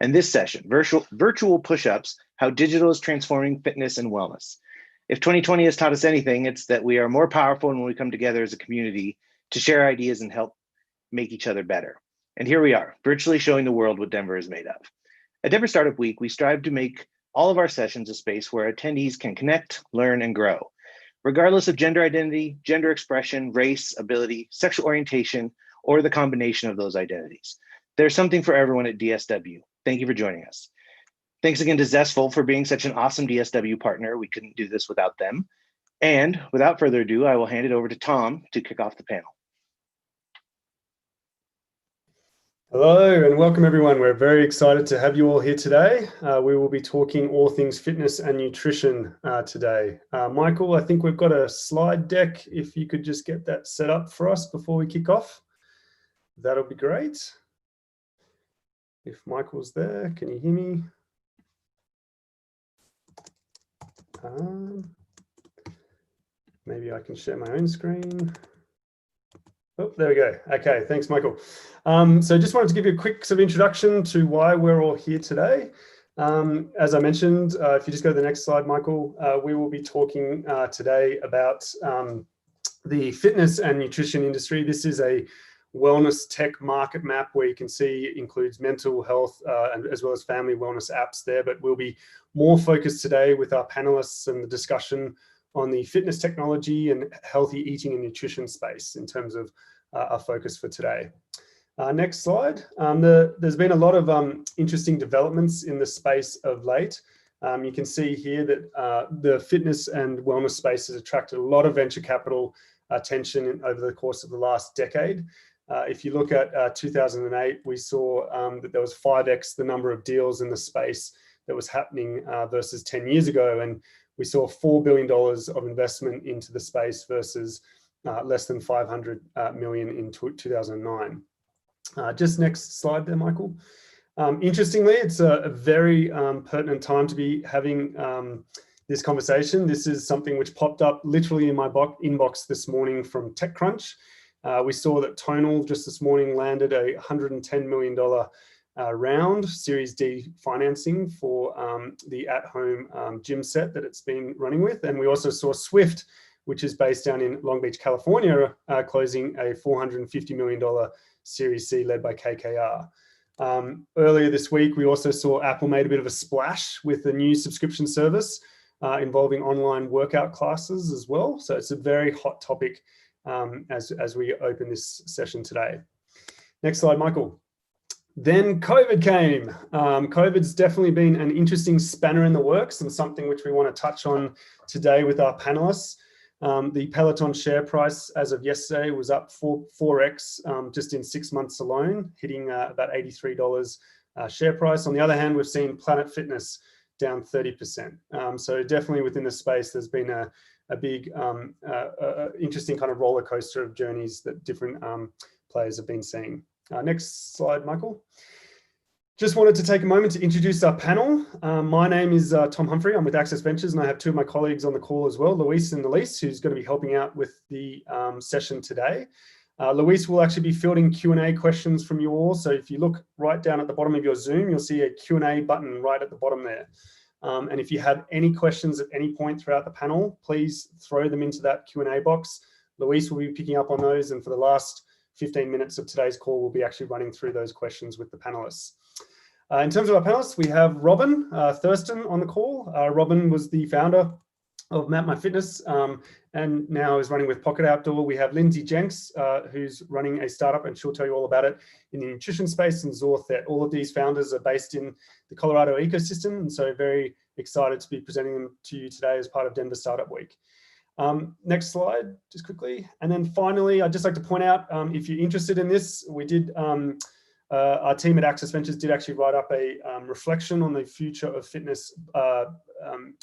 and this session, virtual push-ups, how digital is transforming fitness and wellness. If 2020 has taught us anything, it's that we are more powerful when we come together as a community to share ideas and help make each other better. And here we are, virtually showing the world what Denver is made of. At Denver Startup Week, we strive to make all of our sessions a space where attendees can connect, learn, and grow, regardless of gender identity, gender expression, race, ability, sexual orientation, or the combination of those identities. There's something for everyone at DSW. Thank you for joining us. Thanks again to Zestful for being such an awesome DSW partner. We couldn't do this without them. And without further ado, I will hand it over to Tom to kick off the panel. Hello and welcome everyone. We're very excited to have you all here today. We will be talking all things fitness and nutrition today. Michael, I think we've got a slide deck. If you could just get that set up for us before we kick off, that'll be great. If Michael's there, can you hear me? Maybe I can share my own screen. Oh, there we go. Okay, thanks, Michael. So just wanted to give you a quick sort of introduction to why we're all here today. As I mentioned, if you just go to the next slide, Michael, we will be talking today about the fitness and nutrition industry. This is a wellness tech market map where you can see it includes mental health and as well as family wellness apps there, but we'll be more focused today with our panelists and the discussion on the fitness technology and healthy eating and nutrition space in terms of our focus for today. Next slide. There's been a lot of interesting developments in the space of late. You can see here that the fitness and wellness space has attracted a lot of venture capital attention over the course of the last decade. If you look at 2008, we saw that there was 5x the number of deals in the space that was happening versus 10 years ago. And we saw $4 billion of investment into the space versus less than 500 million in 2009. Just next slide there, Michael. Interestingly, it's a very pertinent time to be having this conversation. This is something which popped up literally in my inbox this morning from TechCrunch. We saw that Tonal just this morning landed a $110 million round, Series D financing for the at-home gym set that it's been running with. And we also saw Swift, which is based down in Long Beach, California, closing a $450 million Series C led by KKR. Earlier this week, we also saw Apple made a bit of a splash with a new subscription service involving online workout classes as well. So it's a very hot topic as we open this session today. Next slide, Michael. Then COVID came. COVID's definitely been an interesting spanner in the works and something which we want to touch on today with our panelists. The Peloton share price as of yesterday was up 4x just in 6 months alone, hitting about $83 share price. On the other hand, we've seen Planet Fitness down 30%. So definitely within the space, there's been a big, interesting kind of roller coaster of journeys that different players have been seeing. Next slide, Michael. Just wanted to take a moment to introduce our panel. My name is Tom Humphrey. I'm with Access Ventures, and I have two of my colleagues on the call as well, Luis and Elise, who's going to be helping out with the session today. Luis will actually be fielding Q&A questions from you all. So if you look right down at the bottom of your Zoom, you'll see a Q&A button right at the bottom there. And if you have any questions at any point throughout the panel, please throw them into that Q&A box. Luis will be picking up on those, and for the last 15 minutes of today's call, we'll be actually running through those questions with the panelists. In terms of our panelists, we have Robin Thurston on the call. Robin was the founder of MapMyFitness and now is running with Pocket Outdoor. We have Lindsay Jenks, who's running a startup, and she'll tell you all about it in the nutrition space, and Zaw Thet. All of these founders are based in the Colorado ecosystem, and so very excited to be presenting them to you today as part of Denver Startup Week. Next slide, just quickly. And then finally, I'd just like to point out, if you're interested in this, we did, our team at Access Ventures did actually write up a reflection on the future of fitness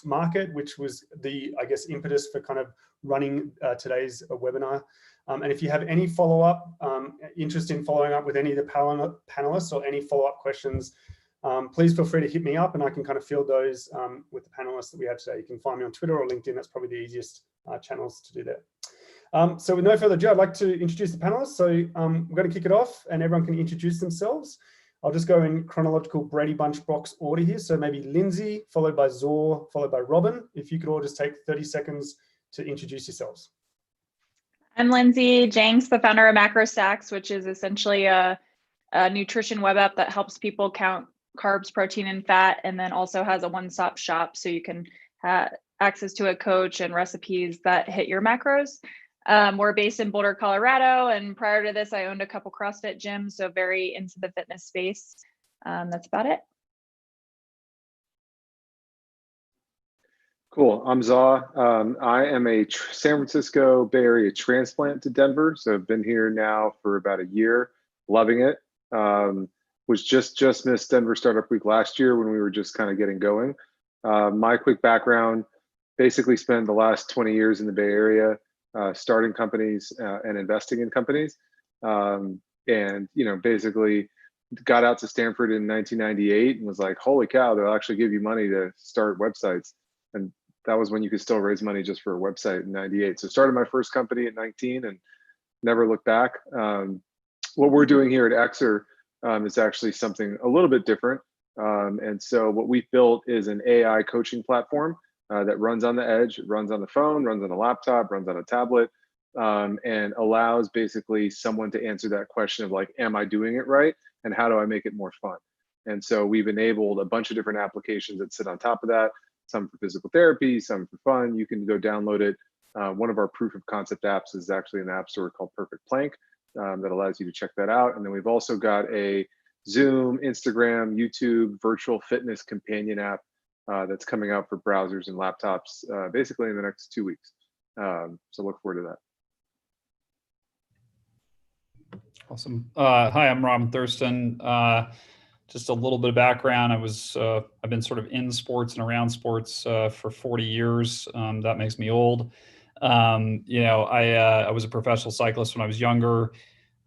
market, which was the, I guess, impetus for kind of running today's webinar. And if you have any follow-up, interest in following up with any of the panelists or any follow-up questions, please feel free to hit me up and I can kind of field those with the panelists that we have today. You can find me on Twitter or LinkedIn. That's probably the easiest channels to do that. So with no further ado, I'd like to introduce the panelists. So we're going to kick it off and everyone can introduce themselves. I'll just go in chronological Brady Bunch box order here. So maybe Lindsay, followed by Zaw, followed by Robin. If you could all just take 30 seconds to introduce yourselves. I'm Lindsay Jenks, the founder of MacroStacks, which is essentially a nutrition web app that helps people count carbs, protein, and fat, and then also has a one-stop shop so you can have access to a coach and recipes that hit your macros. We're based in Boulder, Colorado, and prior to this, I owned a couple CrossFit gyms, so very into the fitness space. That's about it. Cool. I'm Zaw. I am a San Francisco Bay Area transplant to Denver, so I've been here now for about a year, loving it. Was just missed Denver Startup Week last year when we were just kind of getting going. My quick background: basically spent the last 20 years in the Bay Area, starting companies and investing in companies, and basically got out to Stanford in 1998 and was like, holy cow, they'll actually give you money to start websites. And that was when you could still raise money just for a website in 98. So started my first company at 19 and never looked back. What we're doing here at Exer is actually something a little bit different. And so what we've built is an AI coaching platform that runs on the edge, runs on the phone, runs on a laptop, runs on a tablet, and allows basically someone to answer that question of like, am I doing it right? And how do I make it more fun? And so we've enabled a bunch of different applications that sit on top of that, some for physical therapy, some for fun. You can go download it. One of our proof of concept apps is actually an app store called Perfect Plank that allows you to check that out. And then we've also got a Zoom, Instagram, YouTube virtual fitness companion app that's coming out for browsers and laptops basically in the next 2 weeks. So look forward to that. Awesome. Hi, I'm Robin Thurston. Just a little bit of background. I've been sort of in sports and around sports for 40 years. That makes me old. I was a professional cyclist when I was younger.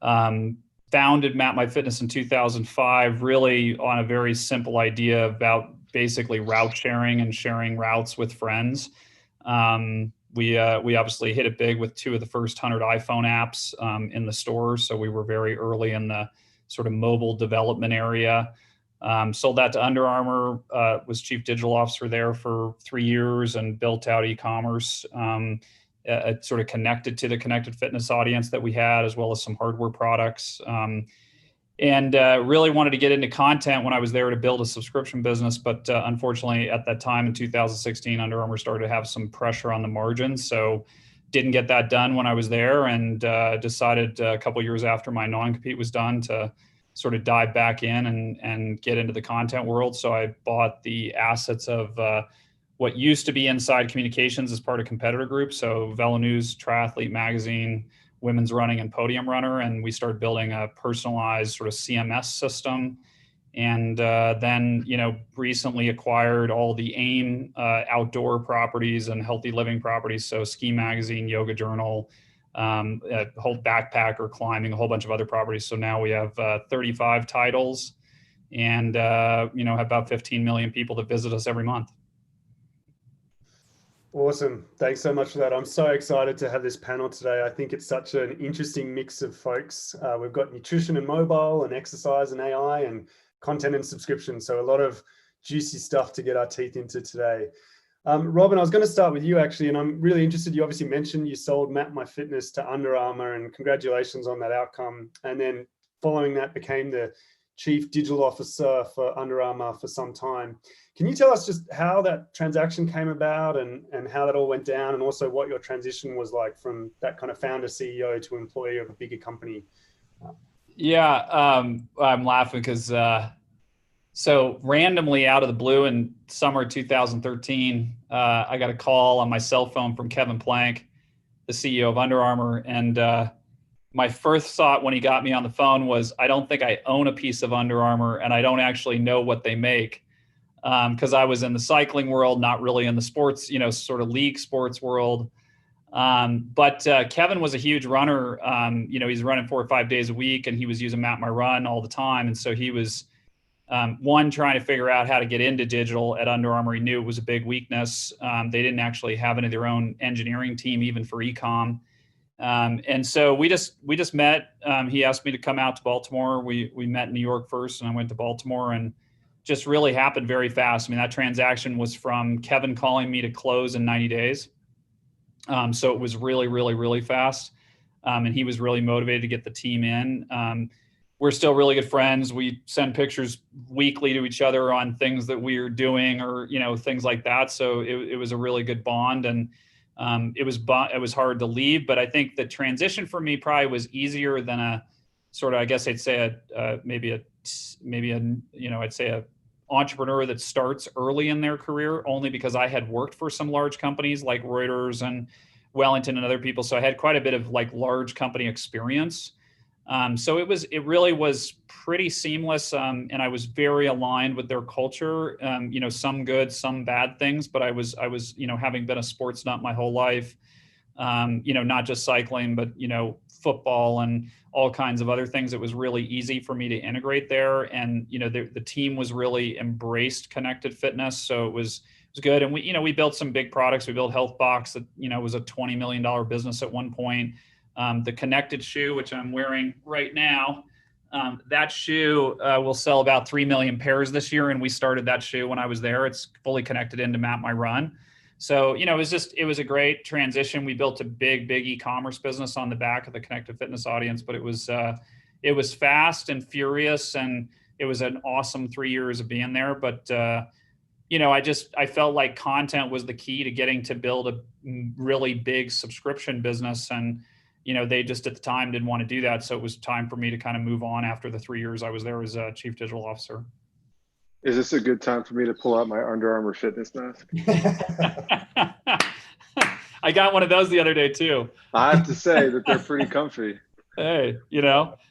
Founded MapMyFitness in 2005, really on a very simple idea about basically route sharing and sharing routes with friends. We obviously hit it big with 2 of the first 100 iPhone apps in the store. So we were very early in the sort of mobile development area. Sold that to Under Armour, was chief digital officer there for 3 years and built out e-commerce, sort of connected to the connected fitness audience that we had, as well as some hardware products. And really wanted to get into content when I was there to build a subscription business. But unfortunately, at that time in 2016, Under Armour started to have some pressure on the margins. So didn't get that done when I was there, and decided a couple years after my non-compete was done to sort of dive back in and get into the content world. So I bought the assets of what used to be Inside Communications as part of Competitor Group. So Velo News, Triathlete Magazine, Women's Running, and Podium Runner. And we started building a personalized sort of CMS system. And then, recently acquired all the AIM outdoor properties and healthy living properties. So Ski Magazine, Yoga Journal, a whole backpacker, climbing, a whole bunch of other properties. So now we have 35 titles and, have about 15 million people that visit us every month. Awesome. Thanks so much for that. I'm so excited to have this panel today. I think it's such an interesting mix of folks. We've got nutrition and mobile and exercise and AI and content and subscription. So a lot of juicy stuff to get our teeth into today. Robin, I was going to start with you actually, and I'm really interested. You obviously mentioned you sold MapMyFitness to Under Armour, and congratulations on that outcome. And then following that became the chief digital officer for Under Armour for some time. Can you tell us just how that transaction came about and how that all went down, and also what your transition was like from that kind of founder CEO to employee of a bigger company? Yeah, I'm laughing because so randomly out of the blue in summer 2013, I got a call on my cell phone from Kevin Plank, the CEO of Under Armour. And my first thought when he got me on the phone was, I don't think I own a piece of Under Armour, and I don't actually know what they make. Because I was in the cycling world, not really in the sports, sort of league sports world. But Kevin was a huge runner. He's running 4 or 5 days a week, and he was using MapMyRun all the time. And so he was, one, trying to figure out how to get into digital at Under Armour. He knew it was a big weakness. They didn't actually have any of their own engineering team, even for e-com. And so we just met. He asked me to come out to Baltimore. We met in New York first, and I went to Baltimore, and just really happened very fast. I mean, that transaction was from Kevin calling me to close in 90 days. So it was really, really, really fast. And he was really motivated to get the team in. We're still really good friends. We send pictures weekly to each other on things that we're doing, or, things like that. So it was a really good bond, and it was hard to leave. But I think the transition for me probably was easier than a sort of, I guess I'd say I'd say a entrepreneur that starts early in their career, only because I had worked for some large companies like Reuters and Wellington and other people. So I had quite a bit of like large company experience. So it really was pretty seamless. And I was very aligned with their culture, some good, some bad things, but I was, having been a sports nut my whole life, not just cycling, but, football and all kinds of other things. It was really easy for me to integrate there. And, the team was really embraced connected fitness. So it was good. And we built some big products. We built HealthBox that, was a $20 million business at one point. The connected shoe, which I'm wearing right now, that shoe will sell about 3 million pairs this year. And we started that shoe when I was there. It's fully connected into MapMyRun. So, it was a great transition. We built a big e-commerce business on the back of the connected fitness audience, but it was fast and furious, and it was an awesome 3 years of being there. But, I felt like content was the key to getting to build a really big subscription business. And, they just at the time didn't want to do that. So it was time for me to kind of move on after the 3 years I was there as a chief digital officer. Is this a good time for me to pull out my Under Armour fitness mask? I got one of those the other day too. I have to say that they're pretty comfy. Hey,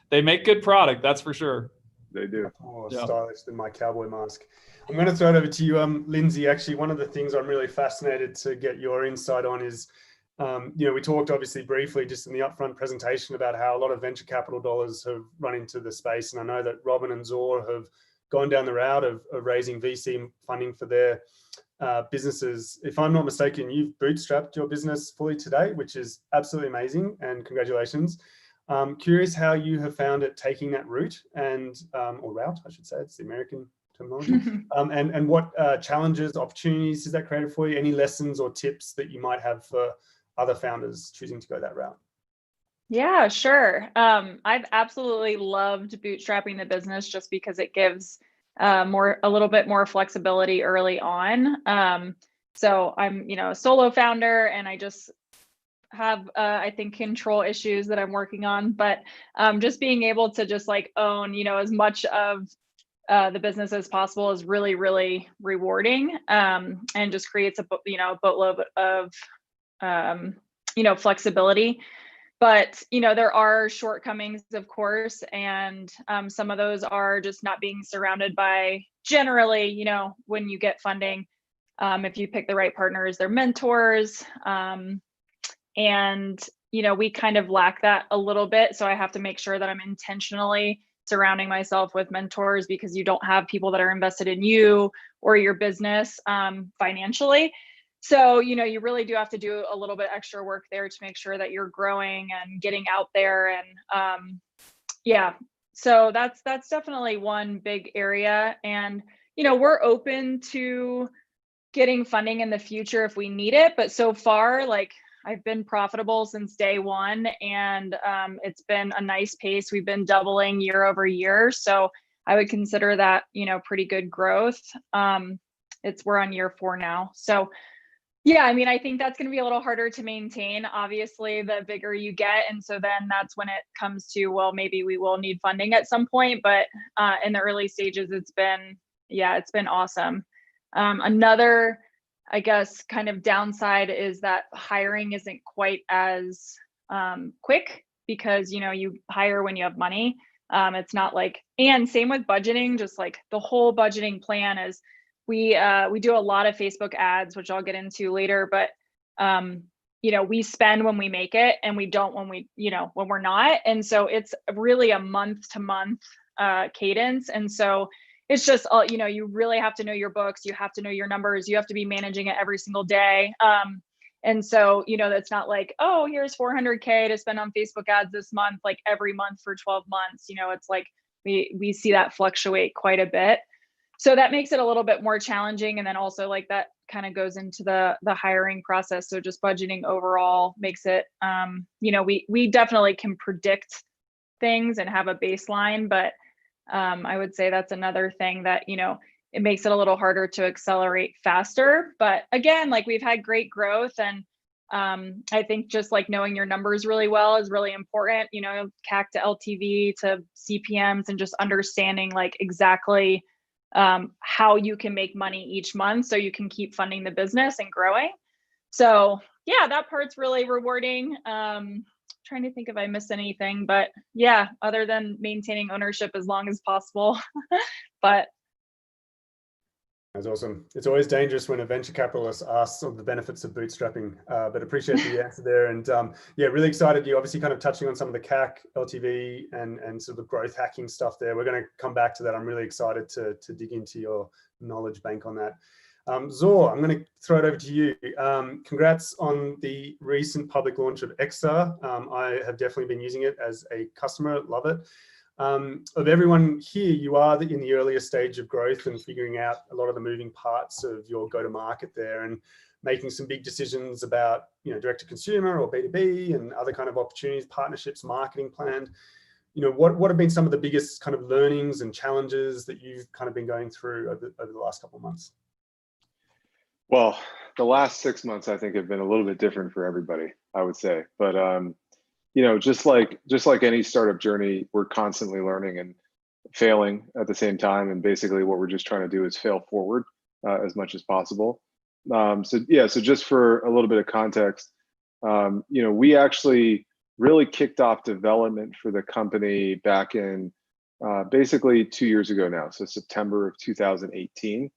they make good product, that's for sure. They do. More stylish than my cowboy mask. I'm going to throw it over to you, Lindsay. Actually, one of the things I'm really fascinated to get your insight on is, we talked obviously briefly just in the upfront presentation about how a lot of venture capital dollars have run into the space. And I know that Robin and Zaw have gone down the route of raising VC funding for their businesses. If I'm not mistaken, you've bootstrapped your business fully today, which is absolutely amazing, and congratulations. Curious how you have found it taking that route or route, I should say, it's the American terminology, and what challenges, opportunities has that created for you? Any lessons or tips that you might have for other founders choosing to go that route? Yeah, sure. I've absolutely loved bootstrapping the business just because it gives a little bit more flexibility early on. So I'm, a solo founder, and I just have, I think, control issues that I'm working on. But just being able to just like own, as much of the business as possible is really, really rewarding, and just creates a boatload of flexibility. But, there are shortcomings, of course, and some of those are just not being surrounded by, generally, when you get funding, if you pick the right partners, they're mentors. And, we kind of lack that a little bit. So I have to make sure that I'm intentionally surrounding myself with mentors, because you don't have people that are invested in you or your business financially. So, you really do have to do a little bit extra work there to make sure that you're growing and getting out there. And so that's definitely one big area. And, we're open to getting funding in the future if we need it. But so far, like, I've been profitable since day one, and it's been a nice pace. We've been doubling year over year. So I would consider that, pretty good growth. We're on year 4 now. So yeah, I mean, I think that's going to be a little harder to maintain, obviously, the bigger you get. And so then that's when it comes to, well, maybe we will need funding at some point. But in the early stages, it's been awesome. Another, I guess, kind of downside is that hiring isn't quite as quick, because, you hire when you have money. It's not like, and same with budgeting, just like the whole budgeting plan is, we do a lot of Facebook ads, which I'll get into later, but we spend when we make it, and we don't when we're not. And so it's really a month to month cadence. And so it's just, you really have to know your books, you have to know your numbers, you have to be managing it every single day. And so, that's not like, oh, here's 400K to spend on Facebook ads this month, like every month for 12 months. It's like we see that fluctuate quite a bit. So that makes it a little bit more challenging. And then also like that kind of goes into the hiring process. So just budgeting overall makes it, we definitely can predict things and have a baseline, but I would say that's another thing that, it makes it a little harder to accelerate faster. But again, like we've had great growth, and I think just like knowing your numbers really well is really important, CAC to LTV to CPMs, and just understanding like exactly how you can make money each month so you can keep funding the business and growing. So yeah, that part's really rewarding. Trying to think if I missed anything, but yeah, other than maintaining ownership as long as possible. But that's awesome. It's always dangerous when a venture capitalist asks of the benefits of bootstrapping, but appreciate the answer there. And yeah, really excited. You obviously kind of touching on some of the CAC, LTV, and sort of growth hacking stuff there. We're going to come back to that. I'm really excited to dig into your knowledge bank on that. Zaw, I'm going to throw it over to you. Congrats on the recent public launch of Exer. I have definitely been using it as a customer, love it. Of everyone here, you are in the earlier stage of growth and figuring out a lot of the moving parts of your go-to-market there, and making some big decisions about, direct-to-consumer or B2B and other kind of opportunities, partnerships, marketing planned. What have been some of the biggest kind of learnings and challenges that you've kind of been going through over the last couple of months? Well, the last 6 months, I think, have been a little bit different for everybody, I would say. But just like any startup journey, we're constantly learning and failing at the same time. And basically what we're just trying to do is fail forward as much as possible. So just for a little bit of context, we actually really kicked off development for the company back in basically 2 years ago now. So September of 2018.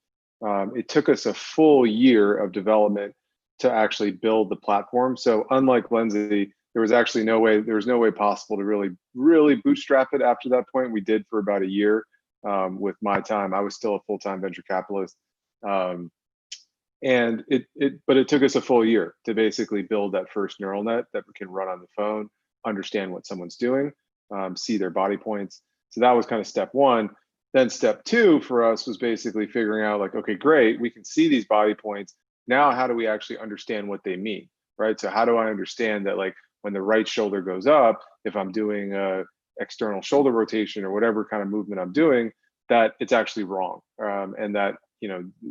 It took us a full year of development to actually build the platform. So unlike Lindsay, there was no way possible to really bootstrap it after that point. We did for about a year with my time. I was still a full-time venture capitalist. But it took us a full year to basically build that first neural net that we can run on the phone, understand what someone's doing, see their body points. So that was kind of step one. Then step two for us was basically figuring out like, okay, great, we can see these body points. Now, how do we actually understand what they mean, right? So how do I understand that, like, when the right shoulder goes up, if I'm doing a external shoulder rotation or whatever kind of movement I'm doing, that it's actually wrong, and that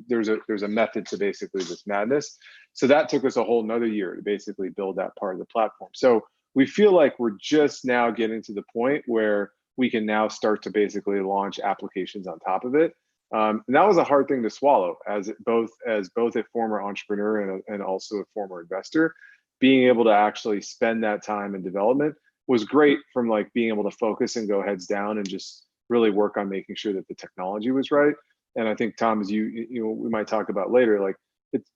there's a method to basically this madness. So that took us a whole nother year to basically build that part of the platform. So we feel like we're just now getting to the point where we can now start to basically launch applications on top of it. And that was a hard thing to swallow as both a former entrepreneur and also a former investor. Being able to actually spend that time in development was great, from like being able to focus and go heads down and just really work on making sure that the technology was right. And I think, Tom, as we might talk about later, like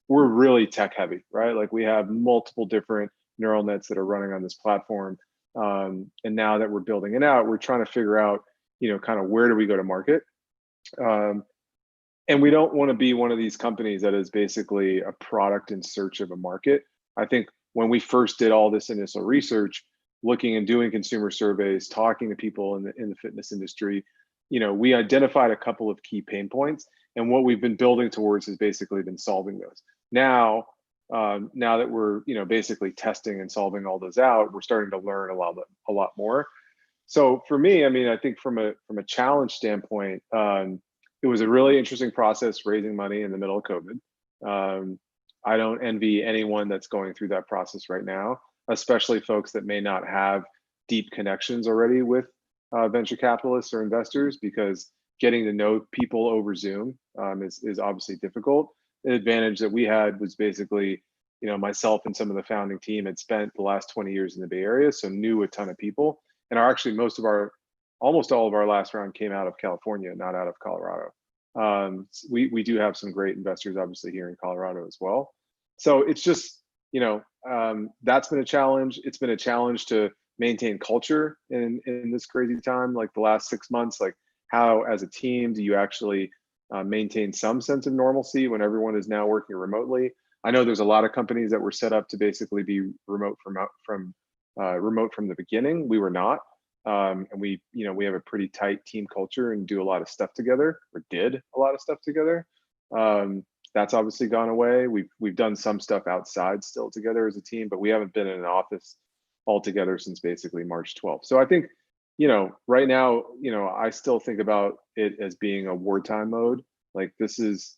we're really tech heavy, right? Like we have multiple different neural nets that are running on this platform. And now that we're building it out, we're trying to figure out, kind of where do we go to market? And we don't want to be one of these companies that is basically a product in search of a market. I think when we first did all this initial research, looking and doing consumer surveys, talking to people in the fitness industry, we identified a couple of key pain points, and what we've been building towards has basically been solving those. Now that we're basically testing and solving all those out, we're starting to learn a lot more. So for me, I think from a challenge standpoint, it was a really interesting process raising money in the middle of COVID. I don't envy anyone that's going through that process right now, especially folks that may not have deep connections already with venture capitalists or investors, because getting to know people over Zoom is obviously difficult. The advantage that we had was basically, myself and some of the founding team had spent the last 20 years in the Bay Area, so knew a ton of people. And almost all of our last round came out of California, not out of Colorado. We do have some great investors, obviously, here in Colorado as well. So it's just, that's been a challenge. It's been a challenge to maintain culture in this crazy time, like the last 6 months. Like, how, as a team, do you actually maintain some sense of normalcy when everyone is now working remotely? I know there's a lot of companies that were set up to basically be remote from the beginning. We were not. And we have a pretty tight team culture and do a lot of stuff together, or did a lot of stuff together. That's obviously gone away. We've done some stuff outside still together as a team, but we haven't been in an office all together since basically March 12th. So I think, right now, I still think about it as being a wartime mode. Like, this is,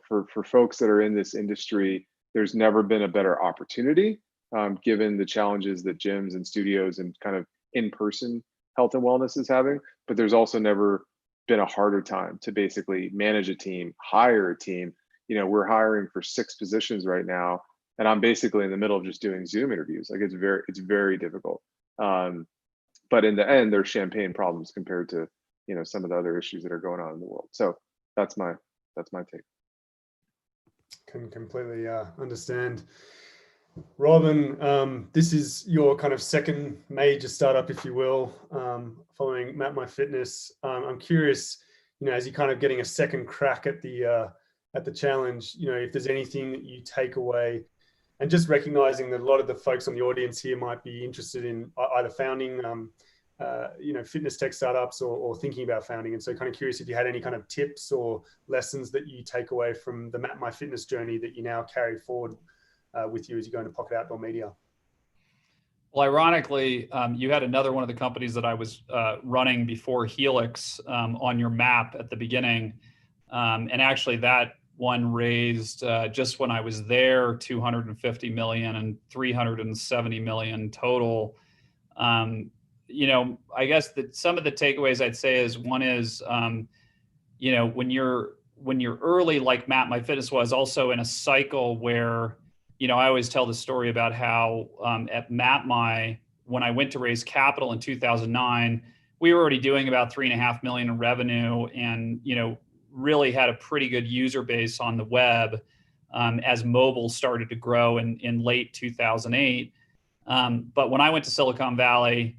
for folks that are in this industry, there's never been a better opportunity, given the challenges that gyms and studios and kind of in-person health and wellness is having. But there's also never been a harder time to basically manage a team, hire a team. We're hiring for 6 positions right now, and I'm basically in the middle of just doing Zoom interviews. Like, it's very difficult. But in the end, there's champagne problems compared to, some of the other issues that are going on in the world. So that's my take. Can completely understand. Robin, this is your kind of second major startup, if you will, following MapMyFitness. I'm curious, as you're kind of getting a second crack at the challenge, if there's anything that you take away, and just recognizing that a lot of the folks on the audience here might be interested in either founding, fitness tech startups or thinking about founding. And so kind of curious if you had any kind of tips or lessons that you take away from the MapMyFitness journey that you now carry forward with you as you go into Pocket Outdoor Media. Well, ironically, you had another one of the companies that I was running before Helix on your map at the beginning. And actually that one raised just when I was there, 250 million and 370 million total. I guess that some of the takeaways I'd say is, one is, when you're early, like MapMyFitness was, also in a cycle where, I always tell the story about how at MapMy, when I went to raise capital in 2009, we were already doing about 3.5 million in revenue, and really had a pretty good user base on the web as mobile started to grow in late 2008. But when I went to Silicon Valley,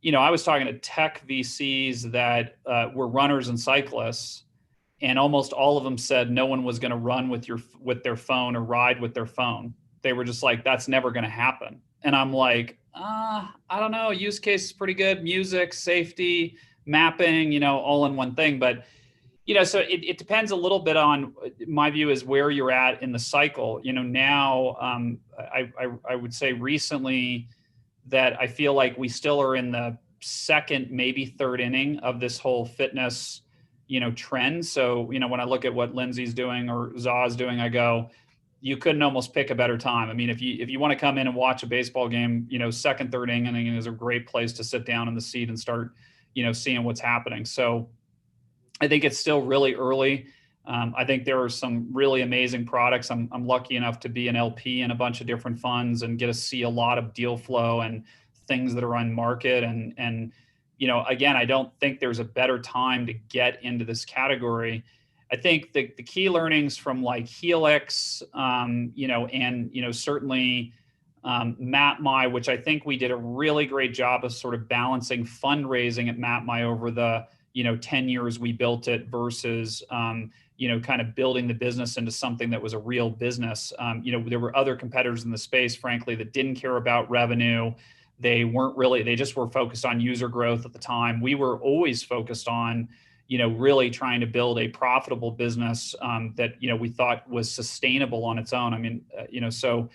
I was talking to tech VCs that were runners and cyclists, and almost all of them said no one was going to run with their phone or ride with their phone. They were just like, that's never going to happen. And I'm like, I don't know. Use case is pretty good. Music, safety, mapping, all in one thing. But so it depends a little bit on, my view is where you're at in the cycle. Now I would say recently that I feel like we still are in the second, maybe third inning of this whole fitness, trend. So, when I look at what Lindsay's doing or Zaw's doing, I go, you couldn't almost pick a better time. I mean, if you want to come in and watch a baseball game, second, third inning is a great place to sit down in the seat and start, seeing what's happening. So I think it's still really early. I think there are some really amazing products. I'm lucky enough to be an LP in a bunch of different funds and get to see a lot of deal flow and things that are on market. And again, I don't think there's a better time to get into this category. I think the key learnings from like Helix, and certainly MapMy, which I think we did a really great job of sort of balancing fundraising at MapMy over the 10 years we built it versus kind of building the business into something that was a real business. There were other competitors in the space, frankly, that didn't care about revenue. They just were focused on user growth at the time. We were always focused on, really trying to build a profitable business that, we thought was sustainable on its own. I mean, so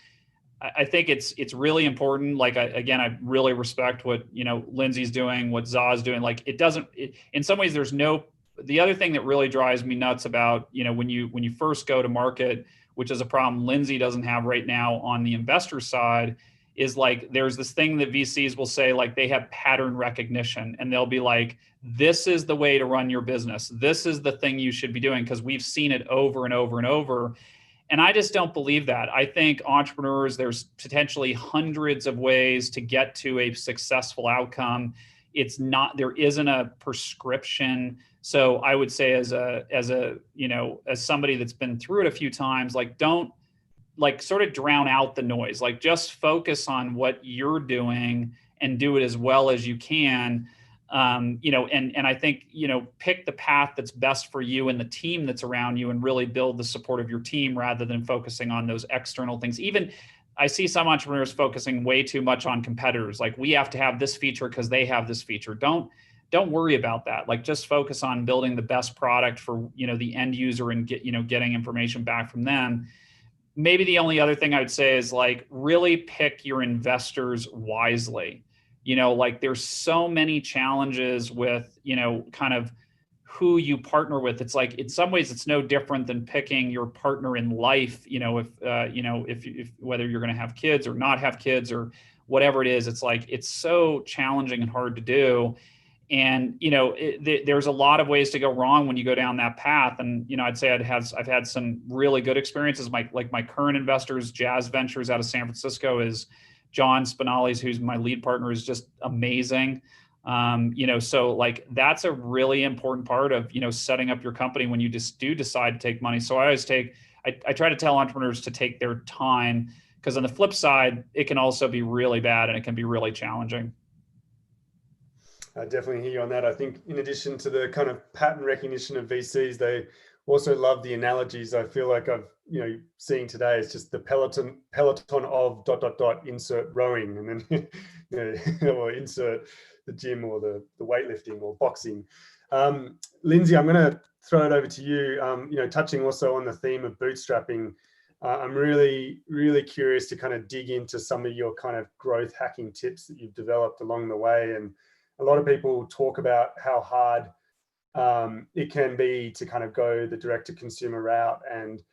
I think it's really important. Like, I really respect what, Lindsay's doing, what Zaw's doing. Like, in some ways, the other thing that really drives me nuts about, when you first go to market, which is a problem Lindsay doesn't have right now on the investor side, is like, there's this thing that VCs will say, like, they have pattern recognition, and they'll be like, this is the way to run your business. This is the thing you should be doing because we've seen it over and over and over. And I just don't believe that. I think entrepreneurs, there's potentially hundreds of ways to get to a successful outcome. There isn't a prescription. So I would say as somebody that's been through it a few times, like, don't sort of drown out the noise, just focus on what you're doing and do it as well as you can. And I think, pick the path that's best for you and the team that's around you, and really build the support of your team rather than focusing on those external things. Even I see some entrepreneurs focusing way too much on competitors. Like, we have to have this feature because they have this feature. Don't worry about that. Like, just focus on building the best product for, the end user, and getting information back from them. Maybe the only other thing I would say is, like, really pick your investors wisely. Like, there's so many challenges with, kind of who you partner with. It's like, in some ways, it's no different than picking your partner in life. If whether you're going to have kids or not have kids or whatever it is, it's like, it's so challenging and hard to do. And, there's a lot of ways to go wrong when you go down that path. And, I'd say I've had some really good experiences. My current investors, Jazz Ventures out of San Francisco, is John Spinelli's, who's my lead partner, is just amazing. So, like, that's a really important part of, setting up your company when you just do decide to take money. So I try to tell entrepreneurs to take their time, because on the flip side, it can also be really bad and it can be really challenging. I definitely hear you on that. I think in addition to the kind of pattern recognition of VCs, they also love the analogies. I feel like I've, seeing today, it's just the Peloton of ... insert rowing, and then, or insert the gym or the weightlifting or boxing. Lindsay, I'm going to throw it over to you. Touching also on the theme of bootstrapping, I'm really, really curious to kind of dig into some of your kind of growth hacking tips that you've developed along the way. And a lot of people talk about how hard it can be to kind of go the direct to consumer route, and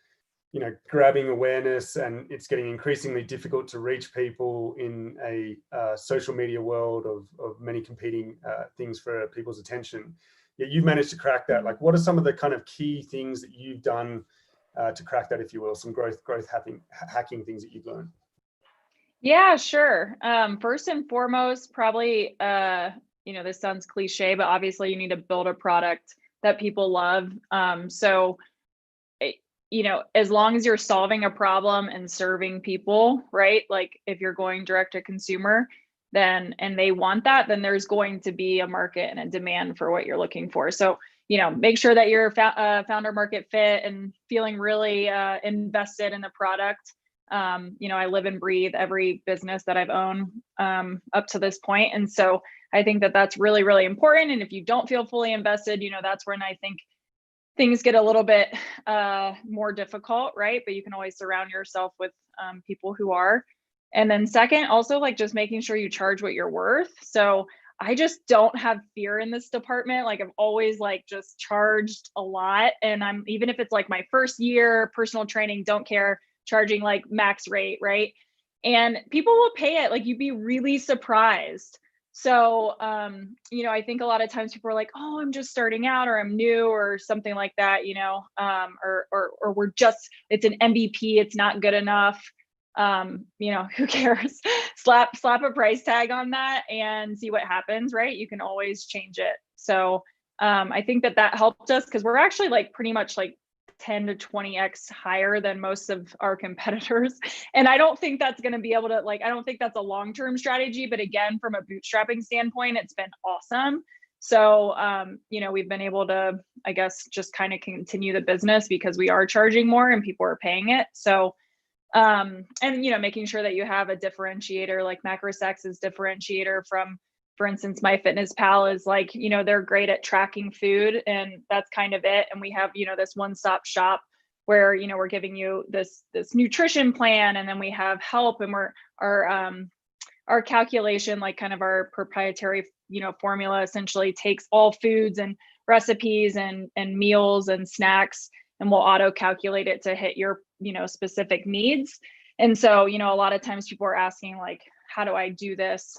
grabbing awareness, and it's getting increasingly difficult to reach people in a social media world of many competing things for people's attention. Yet you've managed to crack that. Like, what are some of the kind of key things that you've done to crack that, if you will, some growth hacking things that you've learned? Yeah, sure. First and foremost, probably, this sounds cliche, but obviously you need to build a product that people love. As long as you're solving a problem and serving people, right? Like, if you're going direct to consumer, and they want that, then there's going to be a market and a demand for what you're looking for. So, make sure that you're founder market fit and feeling really invested in the product. I live and breathe every business that I've owned up to this point. And so I think that that's really, really important. And if you don't feel fully invested, that's when I think things get a little bit more difficult, right? But you can always surround yourself with people who are. And then second, also, like, just making sure you charge what you're worth. So I just don't have fear in this department. Like, I've always just charged a lot. And even if it's like my first year personal training, don't care, charging like max rate, right? And people will pay it. Like, you'd be really surprised. So, I think a lot of times people are like, oh, I'm just starting out, or I'm new, or something like that, or it's an MVP, it's not good enough. Who cares? Slap a price tag on that and see what happens, right? You can always change it. So, I think that helped us, because we're actually pretty much 10 to 20x higher than most of our competitors. And I don't think that's going to be able to, I don't think that's a long-term strategy, but again, from a bootstrapping standpoint, it's been awesome. So, we've been able to, I guess, just kind of continue the business because we are charging more and people are paying it. So, and, making sure that you have a differentiator, like MacroStacks's differentiator from, for instance, MyFitnessPal is they're great at tracking food, and that's kind of it. And we have, this one-stop shop where, we're giving you this nutrition plan, and then we have help, and our calculation, kind of our proprietary, formula essentially takes all foods and recipes and meals and snacks, and we'll auto calculate it to hit your, specific needs. And so, a lot of times people are asking, how do I do this?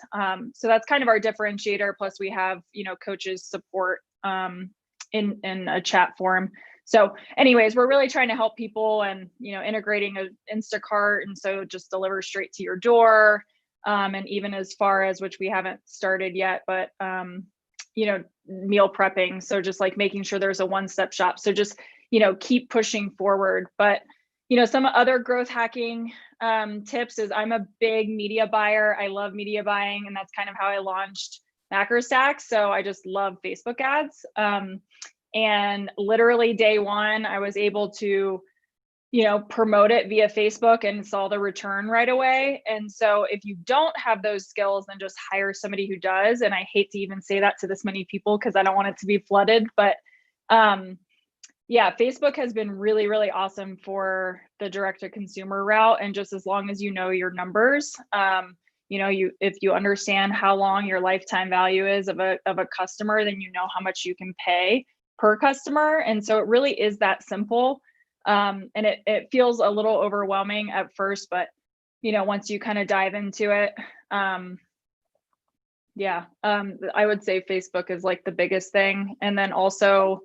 So that's kind of our differentiator. Plus we have, coaches support in a chat form. So anyways, we're really trying to help people, and, integrating an Instacart. And so just deliver straight to your door. And even as far as, which we haven't started yet, but, meal prepping. So just making sure there's a one-step shop. So just, keep pushing forward. But, some other growth hacking tips is, I'm a big media buyer. I love media buying. And that's kind of how I launched macro stacks. So I just love Facebook ads. And literally day one, I was able to, promote it via Facebook and saw the return right away. And so if you don't have those skills, then just hire somebody who does. And I hate to even say that to this many people because I don't want it to be flooded, but yeah, Facebook has been really, really awesome for the direct to consumer route. And just as long as you know your numbers, if you understand how long your lifetime value is of a customer, then you know how much you can pay per customer. And so it really is that simple. And it feels a little overwhelming at first, but once you kind of dive into it, I would say Facebook is like the biggest thing. And then also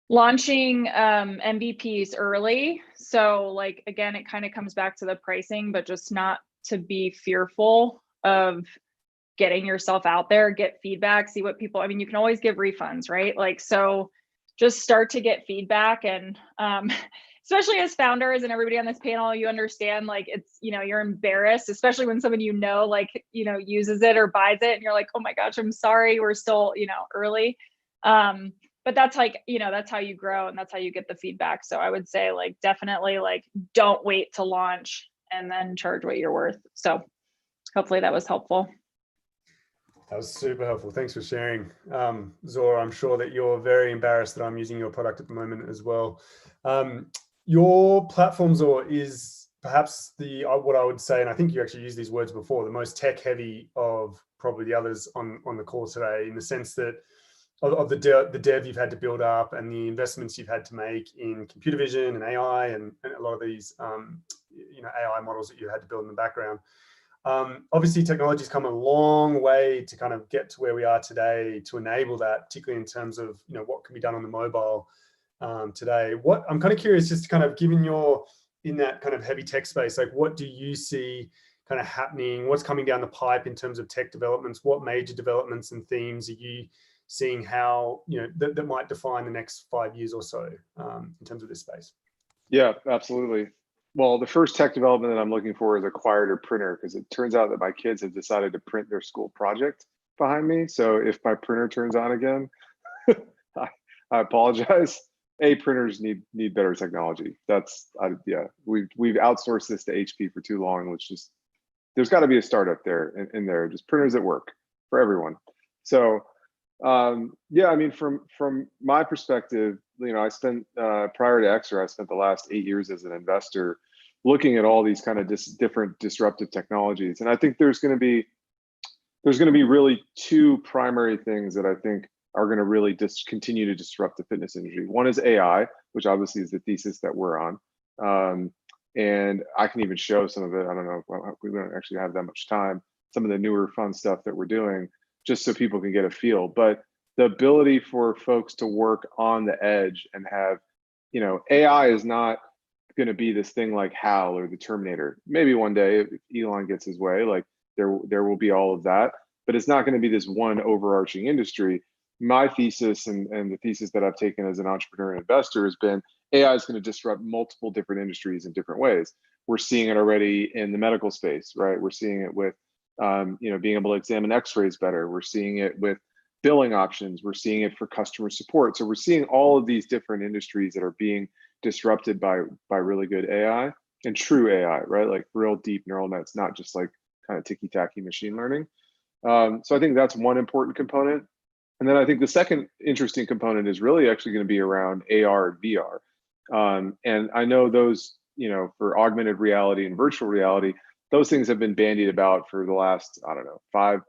launching MVPs early. So like, again, it kind of comes back to the pricing, but just not to be fearful of getting yourself out there, get feedback, see what people, you can always give refunds, right? Like, so just start to get feedback. And especially as founders and everybody on this panel, you understand, like, it's, you're embarrassed, especially when somebody, uses it or buys it and you're like, oh my gosh, I'm sorry, we're still, early. But that's like, that's how you grow and that's how you get the feedback. So I would say like, definitely like, don't wait to launch and then charge what you're worth. So hopefully that was helpful. That was super helpful. Thanks for sharing. Zaw, I'm sure that you're very embarrassed that I'm using your product at the moment as well. Your platform, Zaw, is perhaps what I would say, and I think you actually used these words before, the most tech heavy of probably the others on the call today, in the sense that of the dev you've had to build up and the investments you've had to make in computer vision and AI and a lot of these AI models that you had to build in the background. Obviously, technology's come a long way to kind of get to where we are today to enable that, particularly in terms of what can be done on the mobile today. What I'm kind of curious, just to kind of, given you're in that kind of heavy tech space, like what do you see kind of happening? What's coming down the pipe in terms of tech developments? What major developments and themes are you seeing how that might define the next 5 years or so in terms of this space? Yeah, absolutely. Well, the first tech development that I'm looking for is a quieter printer, because it turns out that my kids have decided to print their school project behind me. So if my printer turns on again, I apologize. Printers need better technology. We've outsourced this to HP for too long, which just, there's got to be a startup there in there, just printers that work for everyone. So from my perspective, I spent prior to Exer, I spent the last 8 years as an investor looking at all these kind of different disruptive technologies. And I think there's going to be really two primary things that I think are going to really continue to disrupt the fitness industry. One is AI, which obviously is the thesis that we're on. And I can even show some of it. I don't know if we don't actually have that much time, some of the newer fun stuff that we're doing, just so people can get a feel. But the ability for folks to work on the edge and have, AI is not going to be this thing like HAL or the Terminator. Maybe one day if Elon gets his way, like there will be all of that, but it's not going to be this one overarching industry. My thesis and the thesis that I've taken as an entrepreneur and investor has been AI is going to disrupt multiple different industries in different ways. We're seeing it already in the medical space, right? We're seeing it with being able to examine x-rays better. We're seeing it with billing options. We're seeing it for customer support. So we're seeing all of these different industries that are being disrupted by really good AI and true AI, right? Like real deep neural nets, not just like kind of ticky-tacky machine learning. So I think that's one important component. And then I think the second interesting component is really actually going to be around AR and VR. And I know those, for augmented reality and virtual reality, those things have been bandied about for the last, 5+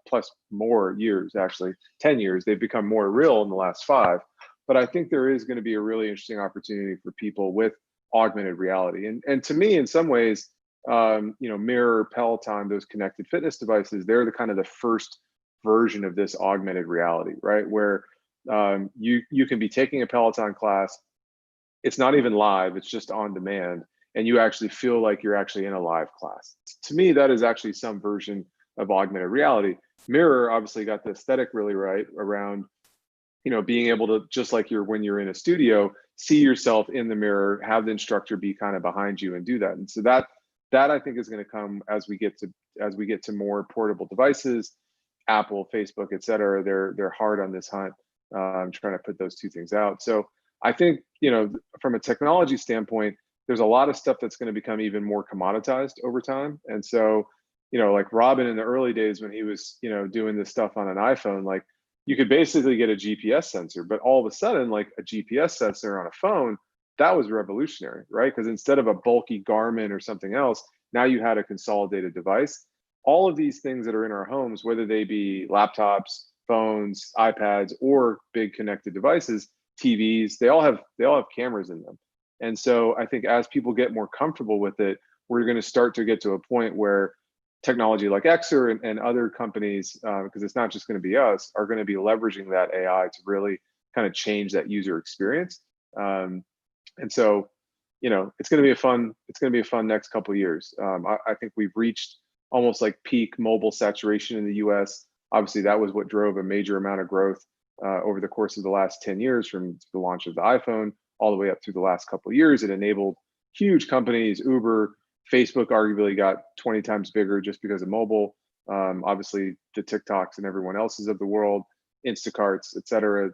more years, actually 10 years. They've become more real in the last 5. But I think there is going to be a really interesting opportunity for people with augmented reality. And to me, in some ways, Mirror, Peloton, those connected fitness devices, they're the kind of the first version of this augmented reality, right? Where you can be taking a Peloton class. It's not even live, it's just on demand. And you actually feel like you're actually in a live class. To me, that is actually some version of augmented reality. Mirror obviously got the aesthetic really right around, being able to, just like when you're in a studio, see yourself in the mirror, have the instructor be kind of behind you and do that. And so that I think is going to come as we get to more portable devices, Apple, Facebook, et cetera, they're hard on this hunt, trying to put those two things out. So I think, from a technology standpoint, there's a lot of stuff that's going to become even more commoditized over time. And so, like Robin in the early days when he was, doing this stuff on an iPhone, like you could basically get a GPS sensor, but all of a sudden, like a GPS sensor on a phone, that was revolutionary, right? Because instead of a bulky Garmin or something else, now you had a consolidated device. All of these things that are in our homes, whether they be laptops, phones, iPads, or big connected devices, TVs, they all have cameras in them. And so I think as people get more comfortable with it, we're going to start to get to a point where technology like Exer and other companies, because it's not just going to be us, are going to be leveraging that AI to really kind of change that user experience. And so, it's going to be a fun next couple of years. I think we've reached almost like peak mobile saturation in the US. Obviously, that was what drove a major amount of growth over the course of the last 10 years, from the launch of the iPhone all the way up through the last couple of years. It enabled huge companies, Uber, Facebook arguably got 20 times bigger just because of mobile. Obviously, the TikToks and everyone else's of the world, Instacarts, et cetera,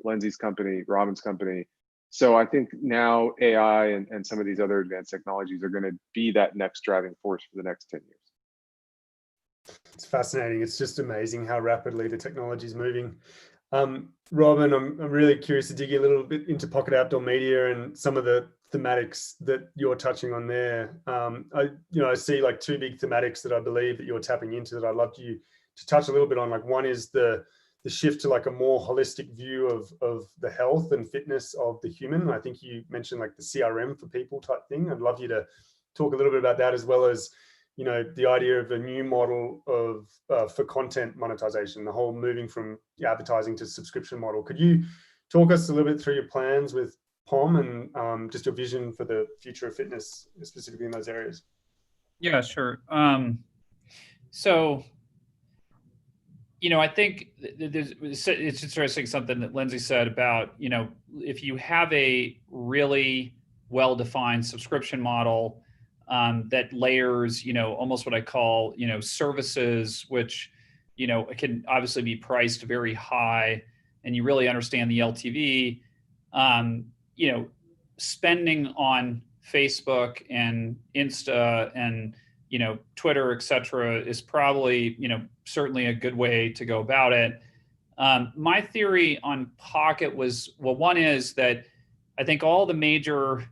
Lindsay's company, Robin's company. So I think now AI and some of these other advanced technologies are going to be that next driving force for the next 10 years. It's fascinating. It's just amazing how rapidly the technology is moving. Robin, I'm really curious to dig a little bit into Pocket Outdoor Media and some of the thematics that you're touching on there. I see like two big thematics that I believe that you're tapping into that I'd love you to touch a little bit on. Like one is the shift to like a more holistic view of the health and fitness of the human. I think you mentioned like the CRM for people type thing. I'd love you to talk a little bit about that, as well as the idea of a new model of for content monetization, the whole moving from advertising to subscription model. Could you talk us a little bit through your plans with POM and just your vision for the future of fitness, specifically in those areas? Yeah, sure. So, I think it's interesting something that Lindsay said about, if you have a really well-defined subscription model that layers, almost what I call, services, which, it can obviously be priced very high, and you really understand the LTV, spending on Facebook and Insta and, Twitter, et cetera, is probably, certainly a good way to go about it. My theory on Pocket was, well, one is that I think all the major,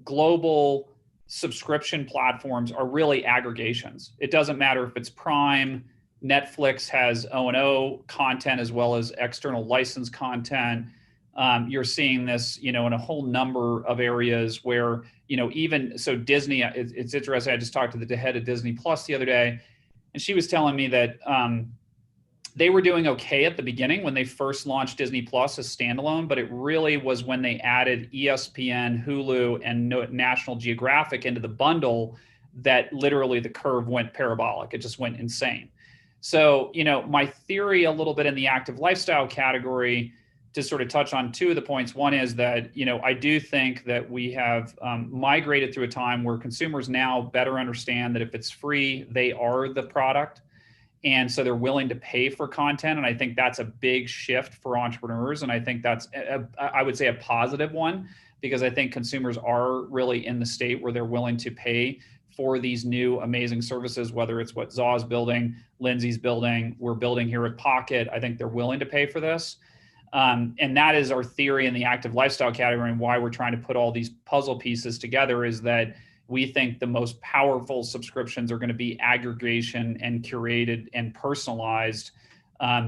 global subscription platforms are really aggregations. It doesn't matter if it's Prime, Netflix has O&O content as well as external licensed content. You're seeing this, in a whole number of areas where, even so Disney, it's interesting. I just talked to the head of Disney Plus the other day, and she was telling me that they were doing okay at the beginning when they first launched Disney Plus as standalone, but it really was when they added ESPN, Hulu, and National Geographic into the bundle that literally the curve went parabolic. It just went insane. So, my theory a little bit in the active lifestyle category, to sort of touch on two of the points. One is that, I do think that we have migrated through a time where consumers now better understand that if it's free, they are the product. And so they're willing to pay for content. And I think that's a big shift for entrepreneurs. And I think that's, I would say, a positive one, because I think consumers are really in the state where they're willing to pay for these new amazing services, whether it's what Zaw's building, Lindsay's building, we're building here at Pocket. I think they're willing to pay for this. And that is our theory in the active lifestyle category, and why we're trying to put all these puzzle pieces together is that we think the most powerful subscriptions are going to be aggregation and curated and personalized,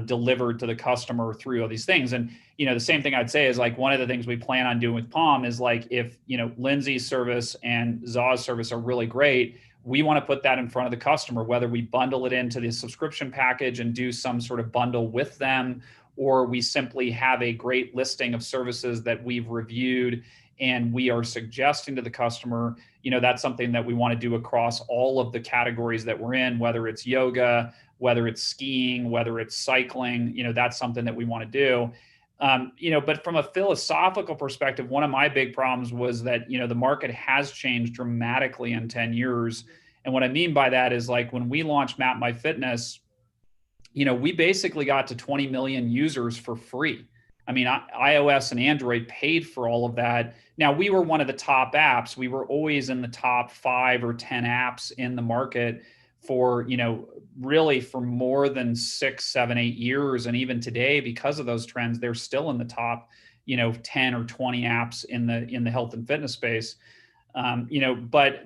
delivered to the customer through all these things. And, the same thing I'd say is like one of the things we plan on doing with POM is like, if, Lindsay's service and Zaw's service are really great, we want to put that in front of the customer, whether we bundle it into the subscription package and do some sort of bundle with them, or we simply have a great listing of services that we've reviewed and we are suggesting to the customer, that's something that we want to do across all of the categories that we're in, whether it's yoga, whether it's skiing, whether it's cycling, that's something that we want to do. But from a philosophical perspective, one of my big problems was that, the market has changed dramatically in 10 years. And what I mean by that is like when we launched MapMyFitness, we basically got to 20 million users for free. I mean, iOS and Android paid for all of that. Now, we were one of the top apps. We were always in the top 5 or 10 apps in the market for, really for more than 6, 7, 8 years. And even today, because of those trends, they're still in the top, 10 or 20 apps in the health and fitness space. But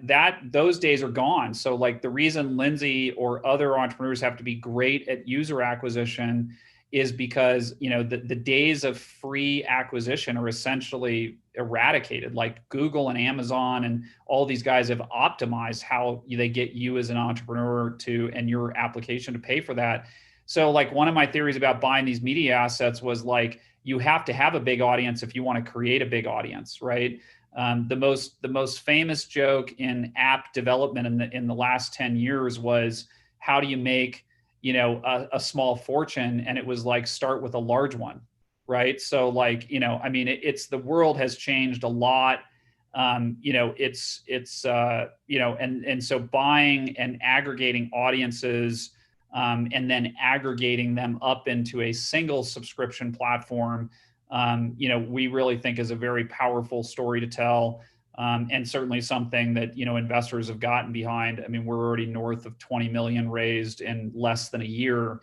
those days are gone. So like the reason Lindsay or other entrepreneurs have to be great at user acquisition is because, the days of free acquisition are essentially eradicated. Like Google and Amazon and all these guys have optimized how they get you as an entrepreneur and your application to pay for that. So like one of my theories about buying these media assets was like, you have to have a big audience if you want to create a big audience, right? The most famous joke in app development in the last 10 years was, how do you make a small fortune? And it was like, start with a large one, right? So like, it's the world has changed a lot. And so buying and aggregating audiences, and then aggregating them up into a single subscription platform, we really think is a very powerful story to tell. And certainly something that, investors have gotten behind. I mean, we're already north of 20 million raised in less than a year,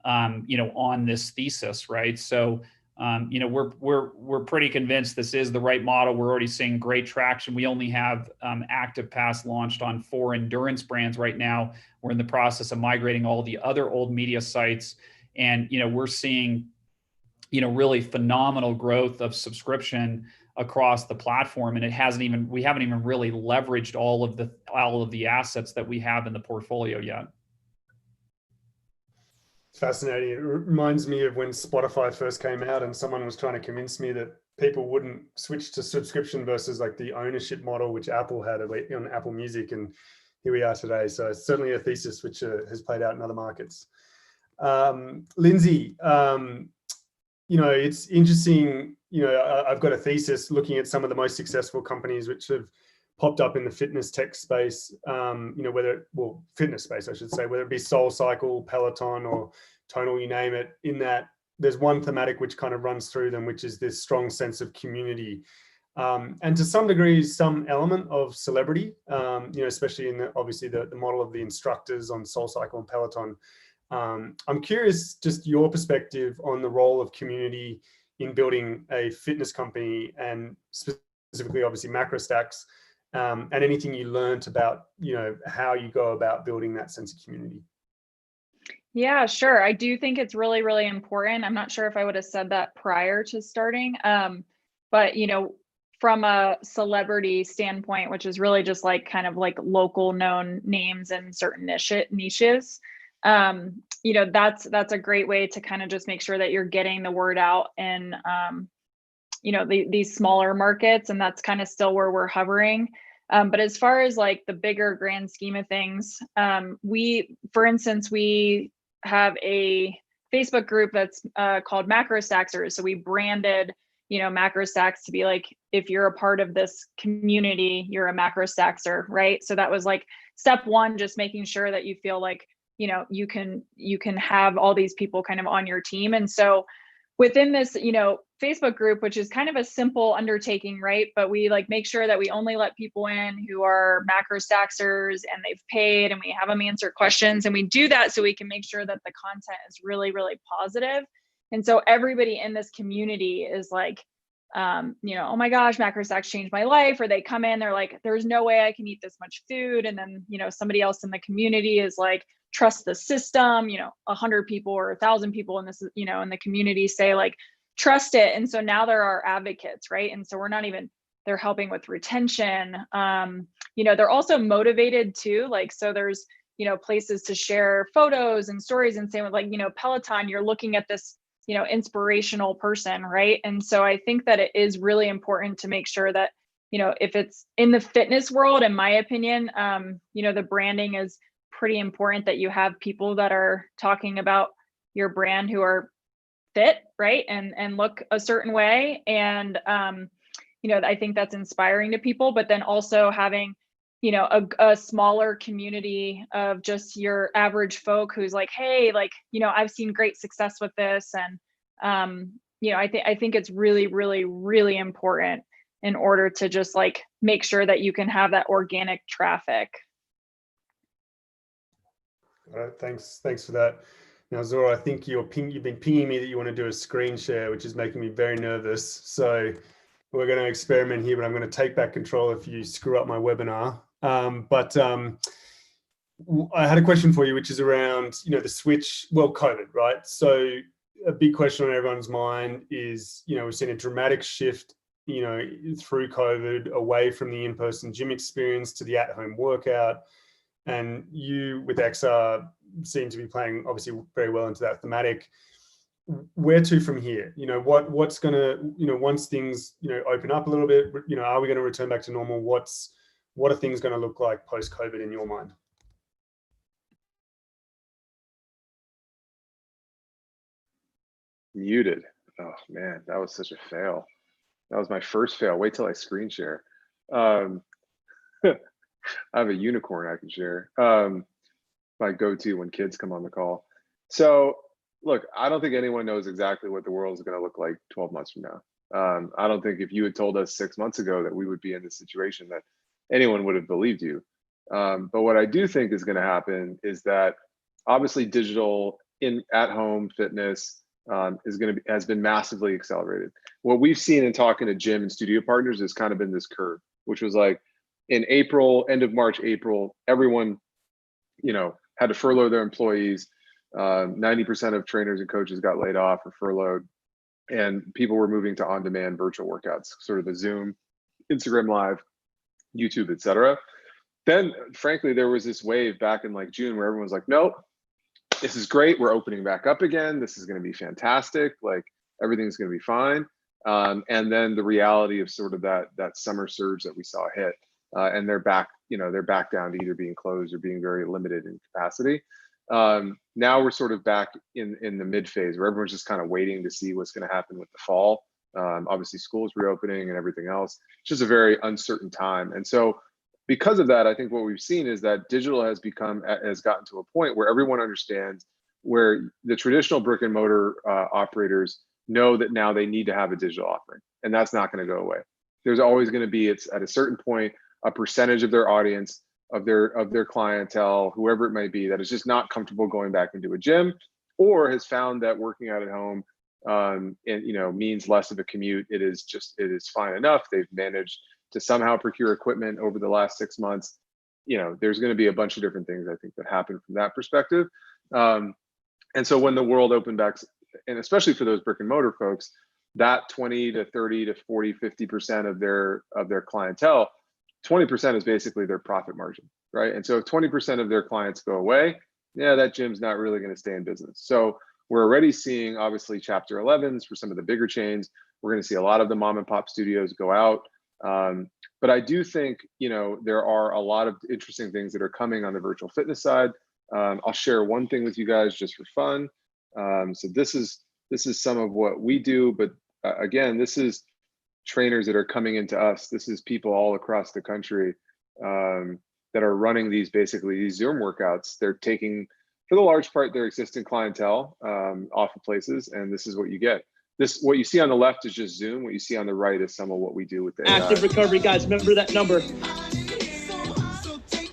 on this thesis, right? So, we're pretty convinced this is the right model. We're already seeing great traction. We only have Active Pass launched on 4 endurance brands right now. We're in the process of migrating all the other old media sites, and we're seeing really phenomenal growth of subscription across the platform, and we haven't even really leveraged all of the assets that we have in the portfolio yet. Fascinating. It reminds me of when Spotify first came out and someone was trying to convince me that people wouldn't switch to subscription versus like the ownership model, which Apple had on Apple Music. And here we are today. So it's certainly a thesis which has played out in other markets. Lindsay, it's interesting, I've got a thesis looking at some of the most successful companies which have popped up in the fitness tech space, fitness space, I should say, whether it be SoulCycle, Peloton, or Tonal, you name it, in that there's one thematic which kind of runs through them, which is this strong sense of community. And to some degree, some element of celebrity, especially in obviously the model of the instructors on SoulCycle and Peloton. I'm curious, just your perspective on the role of community in building a fitness company, and specifically, obviously, MacroStacks, and anything you learned about, how you go about building that sense of community. Yeah, sure. I do think it's really, really important. I'm not sure if I would have said that prior to starting, but from a celebrity standpoint, which is really just like kind of like local known names in certain niches. That's a great way to kind of just make sure that you're getting the word out in, these smaller markets, and that's kind of still where we're hovering. But as far as like the bigger grand scheme of things, for instance, we have a Facebook group that's called MacroStacksers. So we branded, MacroStacks to be like, if you're a part of this community, you're a MacroStackser, right? So that was like step one, just making sure that you feel like, you can have all these people kind of on your team. And so within this, Facebook group, which is kind of a simple undertaking, right? But we like make sure that we only let people in who are MacroStacksers and they've paid, and we have them answer questions. And we do that so we can make sure that the content is really, really positive. And so everybody in this community is like, oh my gosh, MacroStacks changed my life. Or they come in, they're like, there's no way I can eat this much food. And then, somebody else in the community is like, trust the system, 100 people or 1,000 people in this, in the community say like, trust it. And so now there are advocates, right? And so they're helping with retention. They're also motivated too. Like, so there's, places to share photos and stories, and same with like, Peloton, you're looking at this, inspirational person, right? And so I think that it is really important to make sure that, if it's in the fitness world, in my opinion, the branding is pretty important, that you have people that are talking about your brand who are fit, right? And look a certain way. And, I think that's inspiring to people, but then also having you know, a smaller community of just your average folk who's like, hey, like, you know, I've seen great success with this. And, you know, I think it's really, really, really important in order to just like make sure that you can have that organic traffic. All right, thanks for that. Now, Zora, I think you've been pinging me that you want to do a screen share, which is making me very nervous. So we're going to experiment here, but I'm going to take back control if you screw up my webinar. I had a question for you, which is around, you know, the switch, well, COVID, right? So a big question on everyone's mind is, you know, we've seen a dramatic shift, you know, through COVID away from the in-person gym experience to the at-home workout. And you with XR seem to be playing obviously very well into that thematic. Where to from here? You know, what's going to, you know, once things, you know, open up a little bit, you know, are we going to return back to normal? What are things going to look like post-COVID in your mind? Muted. Oh man, that was such a fail. That was my first fail. Wait till I screen share. I have a unicorn I can share. My go-to when kids come on the call. So look, I don't think anyone knows exactly what the world is going to look like 12 months from now. I don't think if you had told us 6 months ago that we would be in this situation that anyone would have believed you. But what I do think is going to happen is that obviously digital at-home fitness has been massively accelerated. What we've seen in talking to gym and studio partners has kind of been this curve, which was like in April, end of March, April, everyone, you know, had to furlough their employees. 90% of trainers and coaches got laid off or furloughed, and people were moving to on-demand virtual workouts, sort of the Zoom, Instagram Live, YouTube, etc. Then, frankly, there was this wave back in like June where everyone was like, nope, this is great. We're opening back up again. This is going to be fantastic. Like everything's going to be fine. And then the reality of sort of that summer surge that we saw hit, and they're back, you know, they're back down to either being closed or being very limited in capacity. Now we're sort of back in the mid phase where everyone's just kind of waiting to see what's going to happen with the fall. Obviously schools reopening and everything else. It's just a very uncertain time. And so because of that, I think what we've seen is that digital has gotten to a point where everyone understands, where the traditional brick and mortar operators know that now they need to have a digital offering, and that's not going to go away. There's always going to be, it's at a certain point, a percentage of their audience, of their clientele, whoever it might be, that is just not comfortable going back into a gym, or has found that working out at home and, you know, means less of a commute. It is fine enough. They've managed to somehow procure equipment over the last 6 months. You know, there's going to be a bunch of different things I think that happen from that perspective. And so when the world opened back, and especially for those brick and mortar folks, that 20 to 30 to 40, 50% of their clientele, 20% is basically their profit margin, right? And so if 20% of their clients go away, yeah, that gym's not really going to stay in business. So we're already seeing, obviously, Chapter 11s for some of the bigger chains. We're going to see a lot of the mom and pop studios go out. But I do think, you know, there are a lot of interesting things that are coming on the virtual fitness side. I'll share one thing with you guys just for fun. So this is some of what we do, but again, this is trainers that are coming into us. This is people all across the country that are running these Zoom workouts. They're taking, for the large part, their existing clientele off of places, and this is what you get. What you see on the left is just Zoom. What you see on the right is some of what we do with the AI. Active recovery, guys. Remember that number.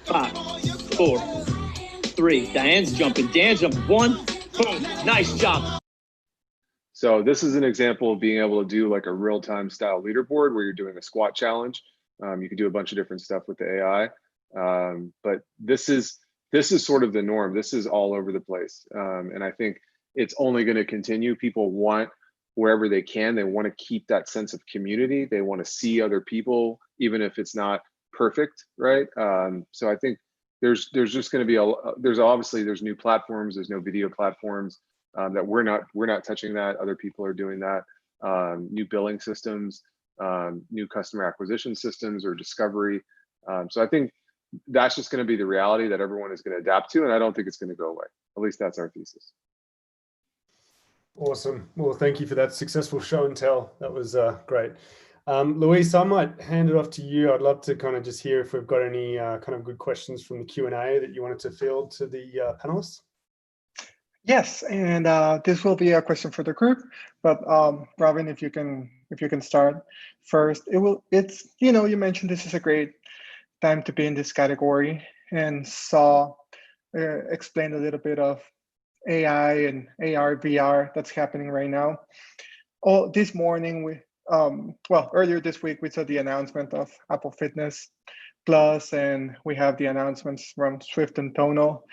5, 4, 3. Diane's jumping. Dan's jumping. 1. Boom. Nice job. So this is an example of being able to do like a real-time style leaderboard where you're doing a squat challenge. You can do a bunch of different stuff with the AI. But this is sort of the norm. This is all over the place. And I think it's only going to continue. People want, wherever they can, they want to keep that sense of community. They want to see other people, even if it's not perfect, right? So I think there's just going to be there's new platforms, there's no video platforms that we're not touching that. Other people are doing that. New billing systems, new customer acquisition systems or discovery. So I think that's just going to be the reality that everyone is going to adapt to, and I don't think it's going to go away. At least that's our thesis. Awesome. Well, thank you for that successful show and tell. That was great. Luis, I might hand it off to you. I'd love to kind of just hear if we've got any kind of good questions from the Q&A that you wanted to field to the panelists. Yes, and this will be a question for the group, but Robin, if you can start first. It's you mentioned this is a great time to be in this category, and Zaw explained a little bit of AI and AR, VR that's happening right now. Oh, this morning earlier this week we saw the announcement of Apple Fitness Plus, and we have the announcements from Swift and Tonal.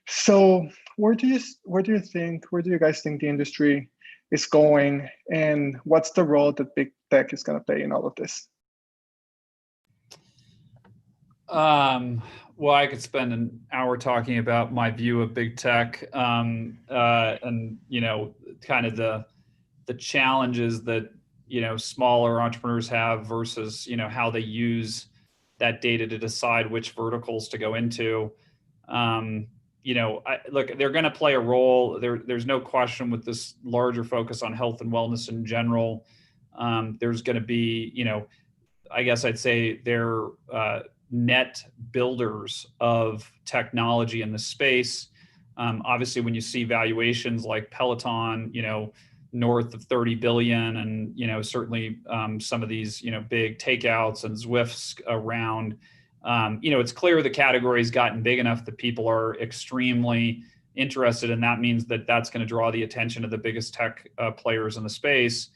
So where do you guys think the industry is going, and what's the role that big tech is going to play in all of this? Well, I could spend an hour talking about my view of big tech, and kind of the challenges that smaller entrepreneurs have versus how they use that data to decide which verticals to go into. Look, they're going to play a role. There's no question with this larger focus on health and wellness in general. There's going to be, I guess I'd say they're net builders of technology in the space. Obviously, when you see valuations like Peloton, north of 30 billion, and certainly some of these big takeouts and Zwifts around, it's clear the category's gotten big enough that people are extremely interested, and that means that that's going to draw the attention of the biggest tech players in the space.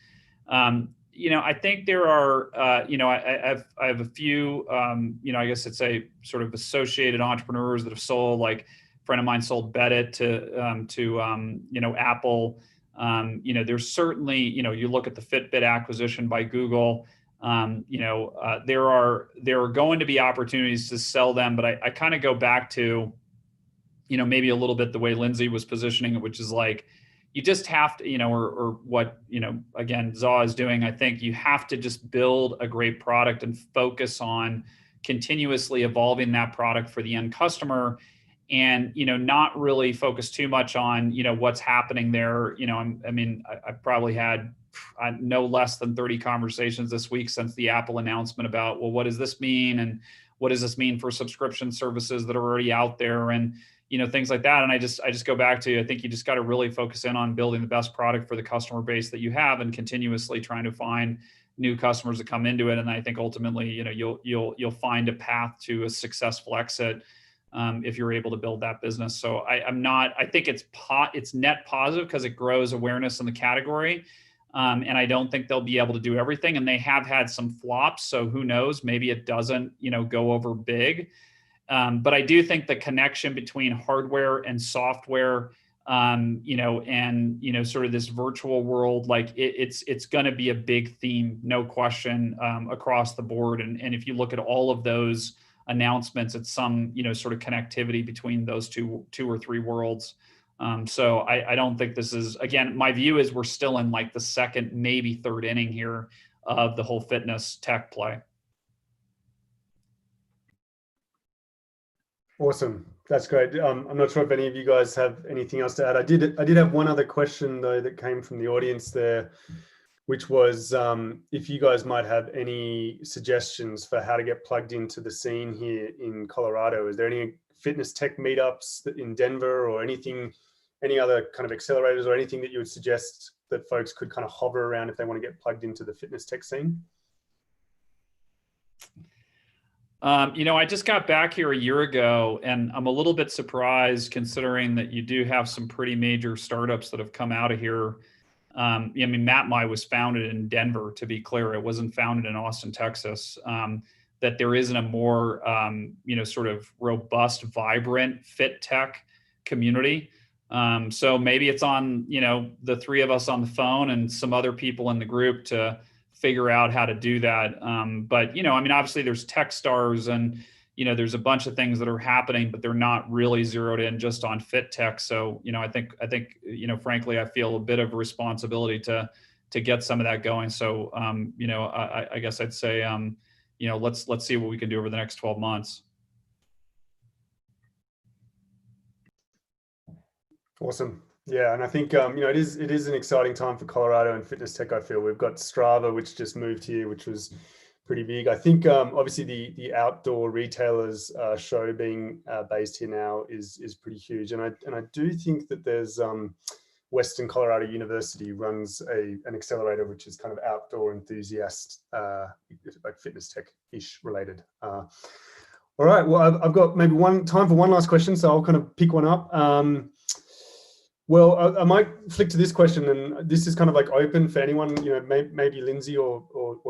I think there are, I have a few, I guess it's a sort of associated entrepreneurs that have sold, like a friend of mine sold Beddit to Apple. There's certainly, you look at the Fitbit acquisition by Google, there are going to be opportunities to sell them, but I kind of go back to, maybe a little bit the way Lindsay was positioning it, which is like, you just have to, or what, again, Zaw is doing. I think you have to just build a great product and focus on continuously evolving that product for the end customer, and not really focus too much on what's happening there. I probably had no less than 30 conversations this week since the Apple announcement about, well, what does this mean, and what does this mean for subscription services that are already out there, and things like that. And I just go back to, I think you just got to really focus in on building the best product for the customer base that you have, and continuously trying to find new customers that come into it. And I think ultimately, you'll find a path to a successful exit if you're able to build that business. So I think it's net positive because it grows awareness in the category. And I don't think they'll be able to do everything. And they have had some flops. So who knows, maybe it doesn't, go over big. But I do think the connection between hardware and software, and sort of this virtual world, like it's going to be a big theme, no question, across the board. And if you look at all of those announcements, it's some sort of connectivity between those two or three worlds. So I don't think this is, again, my view is we're still in like the second, maybe third inning here of the whole fitness tech play. Awesome. That's great. I'm not sure if any of you guys have anything else to add. I did have one other question though that came from the audience there, which was if you guys might have any suggestions for how to get plugged into the scene here in Colorado. Is there any fitness tech meetups in Denver, or any other kind of accelerators, or anything that you would suggest that folks could kind of hover around if they want to get plugged into the fitness tech scene? I just got back here a year ago, and I'm a little bit surprised considering that you do have some pretty major startups that have come out of here. MapMy was founded in Denver, to be clear. It wasn't founded in Austin, Texas. That there isn't a more, sort of robust, vibrant fit tech community. So maybe it's on, the three of us on the phone and some other people in the group to figure out how to do that. But, obviously there's Techstars and, there's a bunch of things that are happening, but they're not really zeroed in just on fit tech. So, I think, frankly, I feel a bit of a responsibility to get some of that going. So, I guess I'd say, let's see what we can do over the next 12 months. Awesome. Yeah, and I think it is an exciting time for Colorado and fitness tech. I feel we've got Strava, which just moved here, which was pretty big. I think obviously the outdoor retailers show being based here now is pretty huge, and I do think that there's Western Colorado University runs an accelerator which is kind of outdoor enthusiast, like fitness tech-ish related. All right, well I've got maybe time for one last question, so I'll kind of pick one up. Well, I might flick to this question, and this is kind of like open for anyone, maybe Lindsay or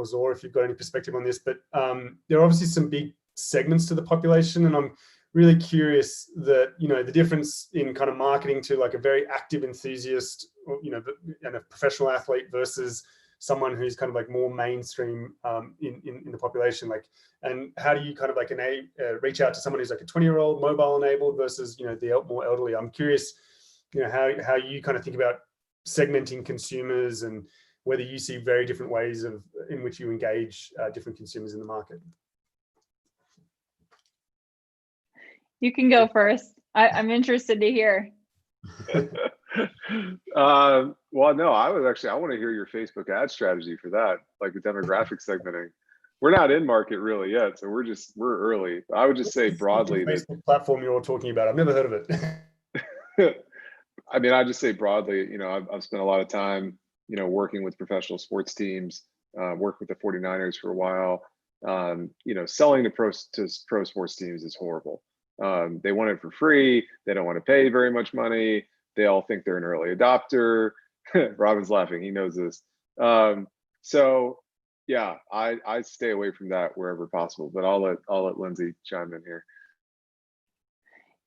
Zaw, if you've got any perspective on this, but there are obviously some big segments to the population, and I'm really curious that, the difference in kind of marketing to like a very active enthusiast, and a professional athlete versus someone who's kind of like more mainstream in the population, like, and how do you kind of like reach out to someone who's like a 20-year-old mobile enabled versus, the more elderly? I'm curious, how you kind of think about segmenting consumers and whether you see very different ways in which you engage different consumers in the market. You can go first. I'm interested to hear. Well, no, I want to hear your Facebook ad strategy for that, like the demographic segmenting. We're not in market really yet, so we're early. I would just say broadly that Facebook platform you're all talking about, I've never heard of it. I mean, I just say broadly, I've spent a lot of time, working with professional sports teams, worked with the 49ers for a while. Selling to pro sports teams is horrible. They want it for free. They don't want to pay very much money. They all think they're an early adopter. Robin's laughing. He knows this. So yeah, I stay away from that wherever possible, but I'll let Lindsay chime in here.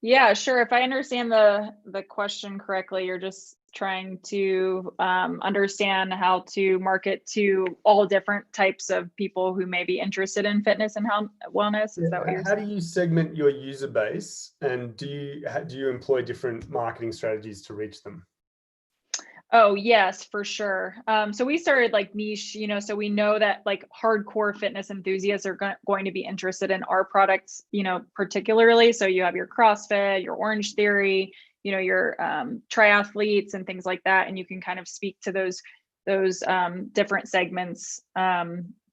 Yeah, sure. If I understand the question correctly, you're just trying to understand how to market to all different types of people who may be interested in fitness and health wellness. Is that what you're saying? How do you segment your user base, and do you employ different marketing strategies to reach them? Oh, yes, for sure. So we started like niche, so we know that like hardcore fitness enthusiasts are going to be interested in our products, particularly. So you have your CrossFit, your Orange Theory, your triathletes and things like that. And you can kind of speak to those different segments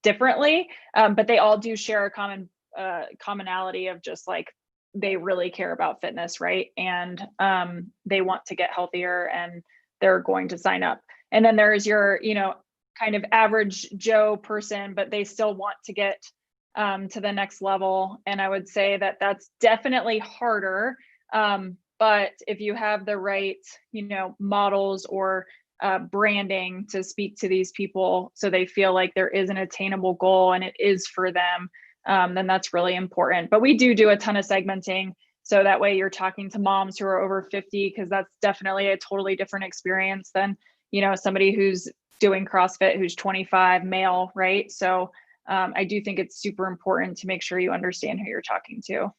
differently. But they all do share a commonality of just like, they really care about fitness, right? And they want to get healthier, and they're going to sign up. And then there's your, kind of average Joe person, but they still want to get to the next level. And I would say that that's definitely harder. But if you have the right, models or branding to speak to these people so they feel like there is an attainable goal and it is for them, then that's really important. But we do a ton of segmenting. So that way you're talking to moms who are over 50, because that's definitely a totally different experience than, somebody who's doing CrossFit, who's 25, male, right? So I do think it's super important to make sure you understand who you're talking to.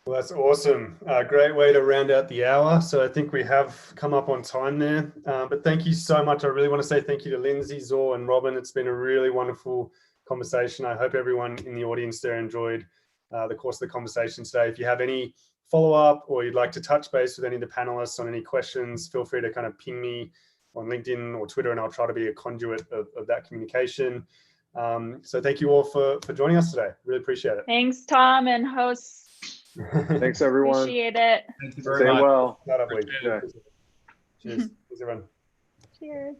Well, that's awesome. Great way to round out the hour. So I think we have come up on time there. But thank you so much. I really want to say thank you to Lindsay, Zaw, and Robin. It's been a really wonderful conversation. I hope everyone in the audience there enjoyed the course of the conversation today. If you have any follow-up or you'd like to touch base with any of the panelists on any questions, feel free to kind of ping me on LinkedIn or Twitter, and I'll try to be a conduit of that communication. So thank you all for joining us today. Really appreciate it. Thanks, Tom and hosts. Thanks, everyone. Appreciate it. Thank you very Stay much. well. Appreciate it. Yeah. Cheers. Cheers, everyone. Cheers.